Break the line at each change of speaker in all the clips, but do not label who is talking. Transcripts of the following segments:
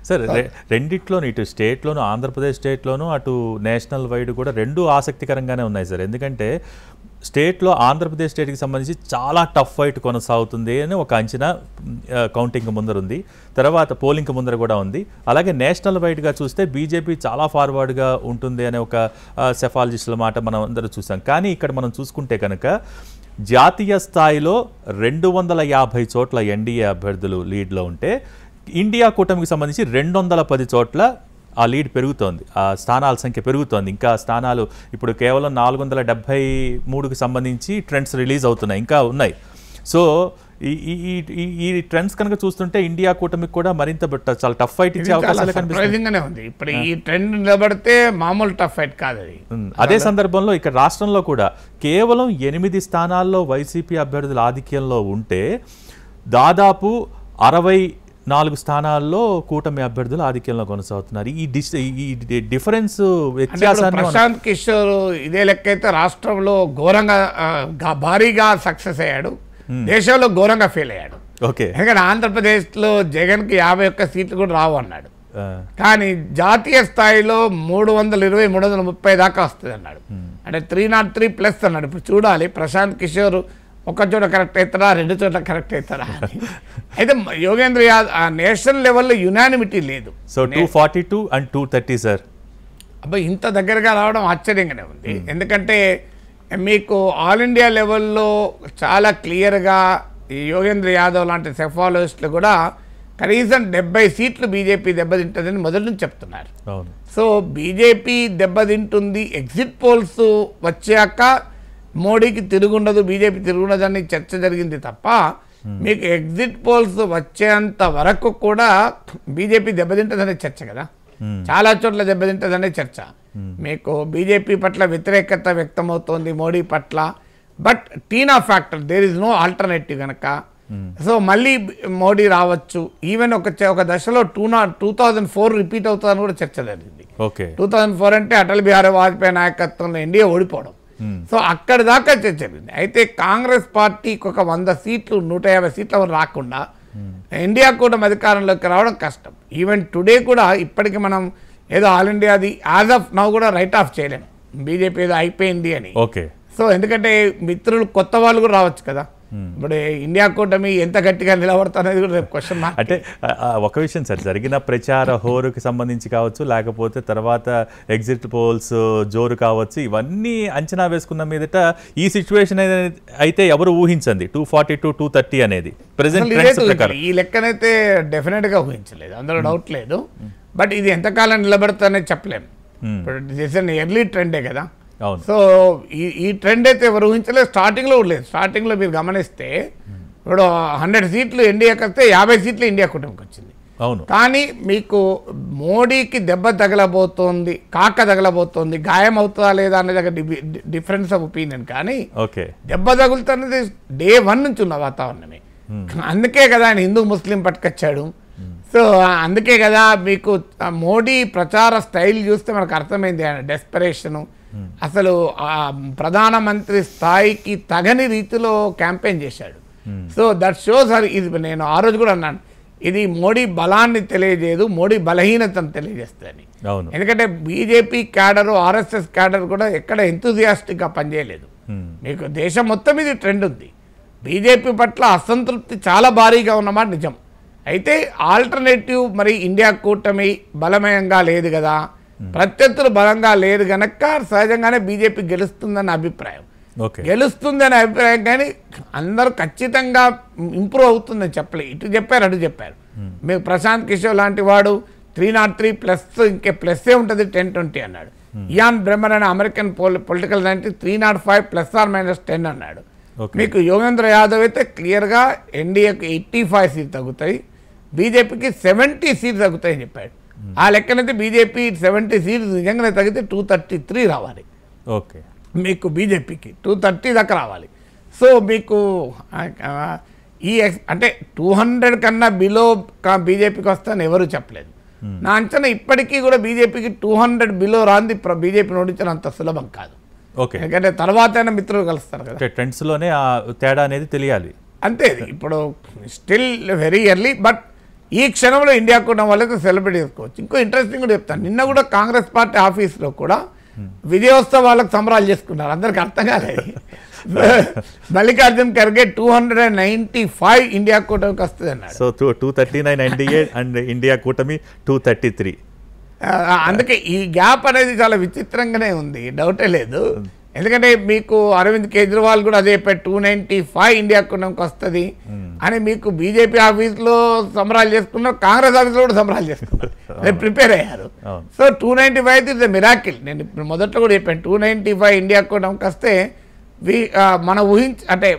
Sir రెండిట్లోనూ ఇటు స్టేట్లోను ఆంధ్రప్రదేశ్ స్టేట్లోనూ అటు నేషనల్ వైడ్ కూడా రెండు ఆసక్తికరంగానే ఉన్నాయి సార్. ఎందుకంటే స్టేట్లో ఆంధ్రప్రదేశ్ స్టేట్కి సంబంధించి చాలా టఫ్ ఫైట్ కొనసాగుతుంది అని ఒక అంచనా కౌంటింగ్ ముందర ఉంది, తర్వాత పోలింగ్ ముందర కూడా ఉంది. అలాగే నేషనల్ వైడ్గా చూస్తే బీజేపీ చాలా ఫార్వర్డ్గా ఉంటుంది అనే ఒక సెఫాలజిస్టుల మాట మనం అందరూ చూసాం. కానీ ఇక్కడ మనం చూసుకుంటే కనుక జాతీయ స్థాయిలో 250 చోట్ల ఎన్డీఏ అభ్యర్థులు లీడ్లో ఉంటే ఇండియా కూటమికి సంబంధించి 210 చోట్ల ఆ లీడ్ పెరుగుతోంది, ఆ స్థానాల సంఖ్య పెరుగుతోంది. ఇంకా స్థానాలు ఇప్పుడు కేవలం 473కి సంబంధించి ట్రెండ్స్ రిలీజ్ అవుతున్నాయి, ఇంకా ఉన్నాయి. సో ఈ ట్రెండ్స్ కనుక చూస్తుంటే ఇండియా కూటమికి కూడా మరింత చాలా టఫ్ ఫైట్ ఇచ్చే అవకాశాలు
కనిపిస్తుంది. ఇప్పుడు ఈ ట్రెండ్ నిలబడితే మామూలు టఫ్ ఫైట్ కాదు అది.
అదే సందర్భంలో ఇక్కడ రాష్ట్రంలో కూడా కేవలం 8 స్థానాల్లో వైసీపీ అభ్యర్థుల ఆధిక్యంలో ఉంటే దాదాపు 64 స్థానాల్లో కూటమి అభ్యర్థులు ఆధిక్యంలో కొనసాగుతున్నారు. ఈ డిఫరెన్స్ వ్యత్యాసాన్ని
ప్రశాంత్ కిషోర్ ఇదే లెక్క అయితే రాష్ట్రంలో ఘోరంగా భారీగా సక్సెస్ అయ్యాడు, దేశంలో ఘోరంగా ఫెయిల్ అయ్యాడు. ఎందుకంటే ఆంధ్రప్రదేశ్లో జగన్కి 51 సీట్లు కూడా రావు అన్నాడు, కానీ జాతీయ స్థాయిలో 320, 330 దాకా వస్తుంది అన్నాడు. అంటే 303+ అన్నాడు. ఇప్పుడు చూడాలి ప్రశాంత్ కిషోర్ ఒక చోట కరెక్ట్ అవుతారా, 2 చోట్ల కరెక్ట్ అవుతారా. అయితే యోగేంద్ర యాదవ్ నేషనల్ లెవెల్లో యునానిమిటీ లేదు.
So 242 and 230 sir.
అబ్బాయి ఇంత దగ్గరగా రావడం ఆశ్చర్యంగానే ఉంది. ఎందుకంటే మీకు ఆల్ ఇండియా లెవెల్లో చాలా క్లియర్గా యోగేంద్ర యాదవ్ లాంటి సెఫాలజిస్టులు కూడా కనీసం 70 సీట్లు బీజేపీ దెబ్బతింటుందని మొదటి నుంచి చెప్తున్నారు. సో బీజేపీ దెబ్బతింటుంది, ఎగ్జిట్ పోల్స్ వచ్చాక మోడీకి తిరుగుండదు, బీజేపీ తిరుగుండదు అని చర్చ జరిగింది తప్ప మీకు ఎగ్జిట్ పోల్స్ వచ్చేంత వరకు కూడా బీజేపీ దెబ్బతింటుందనే చర్చ కదా, చాలా చోట్ల దెబ్బతింటుందనే చర్చ. మీకు బీజేపీ పట్ల వ్యతిరేకత వ్యక్తమవుతోంది మోడీ పట్ల, but TINA factor there is no alternative కనుక సో మళ్ళీ మోడీ రావచ్చు. ఈవెన్ ఒక దశలో 2004 రిపీట్ అవుతుందని కూడా చర్చ జరిగింది. 2004 అంటే అటల్ బిహారీ వాజ్పేయి నాయకత్వంలో ఎన్డీఏ ఓడిపోవడం. సో అక్కడి దాకా చర్చ జరిగింది. అయితే కాంగ్రెస్ పార్టీకి ఒక 100 సీట్లు 150 సీట్ల రాకుండా ఇండియా కూడా అధికారంలోకి రావడం కష్టం. ఈవెన్ టుడే కూడా ఇప్పటికి మనం ఏదో ఆల్ ఇండియాది యాజ్ ఆఫ్ నౌ కూడా రైట్ ఆఫ్ చేయలేము, బీజేపీ ఏదో అయిపోయింది అని. సో ఎందుకంటే మిత్రులు కొత్త వాళ్ళు కూడా రావచ్చు కదా. ఇప్పుడు ఇండియా కూటమి ఎంత గట్టిగా నిలబడతానేది కూడా రేపు క్వశ్చన్ మార్క్.
అంటే ఒక విషయం సార్, జరిగిన ప్రచార హోరుకి సంబంధించి కావచ్చు, లేకపోతే తర్వాత ఎగ్జిట్ పోల్స్ జోరు కావచ్చు, ఇవన్నీ అంచనా వేసుకున్న మీదట ఈ సిచ్యువేషన్ అయితే ఎవరు ఊహించండి 242, 230 అనేది ప్రెసెంట్
ఈ లెక్కనైతే డెఫినెట్గా ఊహించలేదు, అందులో డౌట్ లేదు. బట్ ఇది ఎంతకాలం నిలబడతానే చెప్పలేము. ఇప్పుడు ఎర్లీ ట్రెండే కదా. సో ఈ ట్రెండ్ అయితే ఎవరు ఊహించలేదు, స్టార్టింగ్లో లేదు. స్టార్టింగ్లో మీరు గమనిస్తే ఇప్పుడు 100 సీట్లు ఎన్డీఏకి వస్తే 50 సీట్లు ఇండియా కూటమికి వచ్చింది. కానీ మీకు మోడీకి దెబ్బ తగలబోతోంది, కాక తగలబోతోంది, గాయం అవుతుందా లేదా అనేది డిఫరెన్స్ ఆఫ్ ఒపీనియన్. కానీ దెబ్బ తగులుతున్నది డే 1 నుంచి ఉన్న వాతావరణమే. అందుకే కదా ఆయన హిందూ ముస్లిం పట్టుకొచ్చాడు. సో అందుకే కదా మీకు మోడీ ప్రచార స్టైల్ చూస్తే మనకు అర్థమైంది ఆయన డెస్పరేషను. అసలు ప్రధానమంత్రి స్థాయికి తగని రీతిలో క్యాంపెయిన్ చేశాడు. సో దట్ షోస్ ఇది నేను ఆ రోజు కూడా అన్నాను, ఇది మోడీ బలాన్ని తెలియజేయదు, మోడీ బలహీనతను తెలియజేస్తుంది. ఎందుకంటే బీజేపీ క్యాడరు, ఆర్ఎస్ఎస్ క్యాడర్ కూడా ఎక్కడ ఎంతూజియాస్టిక్గా పనిచేయలేదు. మీకు దేశం మొత్తం ఇది ట్రెండ్ ఉంది. బీజేపీ పట్ల అసంతృప్తి చాలా భారీగా ఉన్నమాట నిజం. అయితే ఆల్టర్నేటివ్ మరి ఇండియా కూటమి బలమయంగా లేదు కదా, ప్రత్యర్థులు బలంగా లేదు కనుక సహజంగానే బీజేపీ గెలుస్తుందన్న అభిప్రాయం, గెలుస్తుందనే అభిప్రాయం. కానీ అందరూ ఖచ్చితంగా ఇంప్రూవ్ అవుతుందని చెప్పలేదు, ఇటు చెప్పారు అటు చెప్పారు. మీకు ప్రశాంత్ కిషోర్ లాంటి వాడు 303+ ఇంకే ప్లస్సే ఉంటుంది 10-20 అన్నాడు. ఇయాన్ బ్రెమర్ అనే అమెరికన్ పొలిటికల్ సైంటిస్ట్ 305 ±10 అన్నాడు. మీకు యోగేంద్ర యాదవ్ అయితే క్లియర్గా ఎన్డీఏకి 85 సీట్లు తగ్గుతాయి, బీజేపీకి 70 సీట్లు తగ్గుతాయని చెప్పాడు. ఆ లెక్కనైతే బీజేపీ 70 సీట్లు నిజంగానే తగ్గితే 233 రావాలి. మీకు బీజేపీకి 230 దాకా రావాలి. సో మీకు అంటే 200 కన్నా బిలో బీజేపీకి వస్తాయని ఎవరు చెప్పలేదు. నా అంచనా ఇప్పటికీ కూడా బీజేపీకి 200 బిలో రాంది బీజేపీని ఓడించడం అంత సులభం కాదు. ఎందుకంటే తర్వాత మిత్రులు కలుస్తారు కదా,
ట్రెండ్స్లోనే ఆ తేడా అనేది తెలియాలి.
అంతే. ఇప్పుడు స్టిల్ వెరీ ఎర్లీ, బట్ ఈ క్షణంలో ఇండియా కూటమి వాళ్ళకి సెలబ్రేట్ చేసుకోవచ్చు. ఇంకో ఇంట్రెస్టింగ్ కూడా చెప్తాను, నిన్న కూడా కాంగ్రెస్ పార్టీ ఆఫీస్లో కూడా విజయోత్సవాలకు సంబరాలు చేసుకున్నారు. అందరికి అర్థం కాలేదు. మల్లికార్జున్ ఖర్గే 295 ఇండియా కూటమికి వస్తుంది అన్నాడు.
సో 239 ఎన్డీఏ అండ్ ఇండియా కూటమి 233.
అందుకే ఈ గ్యాప్ అనేది చాలా విచిత్రంగానే ఉంది, డౌటే లేదు. ఎందుకంటే మీకు అరవింద్ కేజ్రీవాల్ కూడా అదే 295 ఇండియా కూటమికి వస్తుంది అని మీకు బీజేపీ ఆఫీస్లో సంబరాలు చేసుకున్నారు, కాంగ్రెస్ ఆఫీస్లో కూడా సంబరాలు చేసుకున్నారు, రేపు ప్రిపేర్ అయ్యారు. So 295 is the miracle. నేను ఇప్పుడు మొదట్లో కూడా చెప్పాను, 295 ఇండియా కూటమికి వస్తే మన అంటే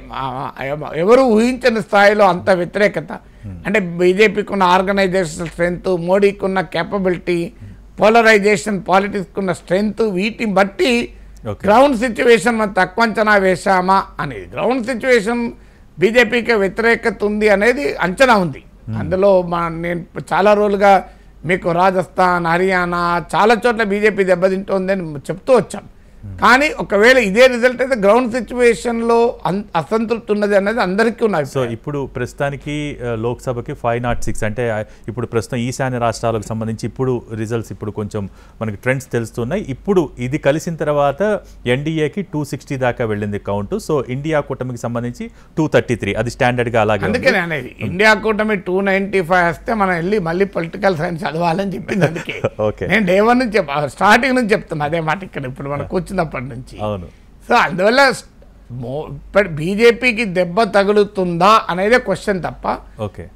ఎవరు ఊహించని స్థాయిలో అంత వ్యతిరేకత, అంటే బీజేపీకి ఉన్న ఆర్గనైజేషన్ స్ట్రెంగ్త్, మోడీకి ఉన్న కేపబిలిటీ, పోలరైజేషన్ పాలిటిక్స్ ఉన్న స్ట్రెంగ్త్, వీటిని బట్టి గ్రౌండ్ సిచ్యువేషన్ మనం తక్కువ అంచనా వేశామా అనేది, గ్రౌండ్ సిచ్యువేషన్ బీజేపీకి వ్యతిరేకత ఉంది అనేది అంచనా ఉంది. అందులో నేను చాలా రోజులుగా మీకు రాజస్థాన్, హర్యానా చాలా చోట్ల బీజేపీ దెబ్బతింటోందని చెప్తూ వచ్చాం. కానీ ఒకవేళ ఇదే రిజల్ట్ అయితే గ్రౌండ్ సిచ్యువేషన్లో అసంతృప్తి ఉన్నది అనేది అందరికీ ఉన్నది.
సో ఇప్పుడు ప్రస్తుతానికి లోక్సభకి 506 అంటే ఇప్పుడు ప్రస్తుతం ఈశాన్య రాష్ట్రాలకు సంబంధించి ఇప్పుడు రిజల్ట్స్ ఇప్పుడు కొంచెం మనకి ట్రెండ్స్ తెలుస్తున్నాయి. ఇప్పుడు ఇది కలిసిన తర్వాత ఎన్డీఏకి 260 దాకా వెళ్ళింది కౌంట్. సో ఇండియా కూటమికి సంబంధించి 233, అది స్టాండర్డ్గా అలాగే.
అందుకే అనేది ఇండియా కూటమి 295 వస్తే మనం వెళ్ళి మళ్ళీ పొలిటికల్ సైన్స్ చదవాలని చెప్పింది. అందుకే నేను డే 1 నుంచి స్టార్టింగ్ నుంచి చెప్తున్నా అదే మాట ఇక్కడ ఇప్పుడు మనకు వచ్చినప్పటి నుంచి. సో అందువల్ల బీజేపీకి దెబ్బ తగులుతుందా అనేదే క్వశ్చన్ తప్ప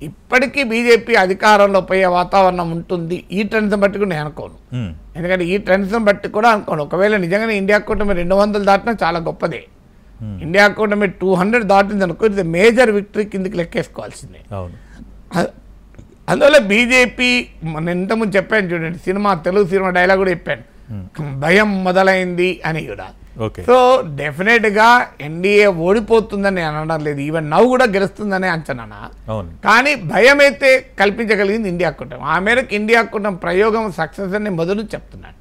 ఇప్పటికీ బీజేపీ అధికారంలో పోయే వాతావరణం ఉంటుంది ఈ ట్రెండ్స్ బట్టి కూడా నేను అనుకోను. ఎందుకంటే ఈ ట్రెండ్స్ బట్టి కూడా అనుకోను. ఒకవేళ నిజంగానే ఇండియా కూటమి 200 దాటినా చాలా గొప్పదే. ఇండియా కూటమి 200 దాటింది అనుకో, ఇది మేజర్ విక్టరీ కిందకి లెక్కేసుకోవాల్సిందే. అందువల్ల బీజేపీ నేను ఇంతకుముందు చెప్పాను చూడండి, తెలుగు సినిమా డైలాగ్ కూడా చెప్పాను, భయం మొదలైంది అని కూడా. సో డెఫినెట్గా ఎన్డీఏ ఓడిపోతుందని నేను అనడం లేదు, ఈవెన్ నవ్వు కూడా గెలుస్తుందనే అంచనా. కానీ భయం అయితే కల్పించగలిగింది ఇండియా కూటమి. ఆ మేరకు ఇండియా కూటమి ప్రయోగం సక్సెస్ అని మొదలు చెప్తున్నాను.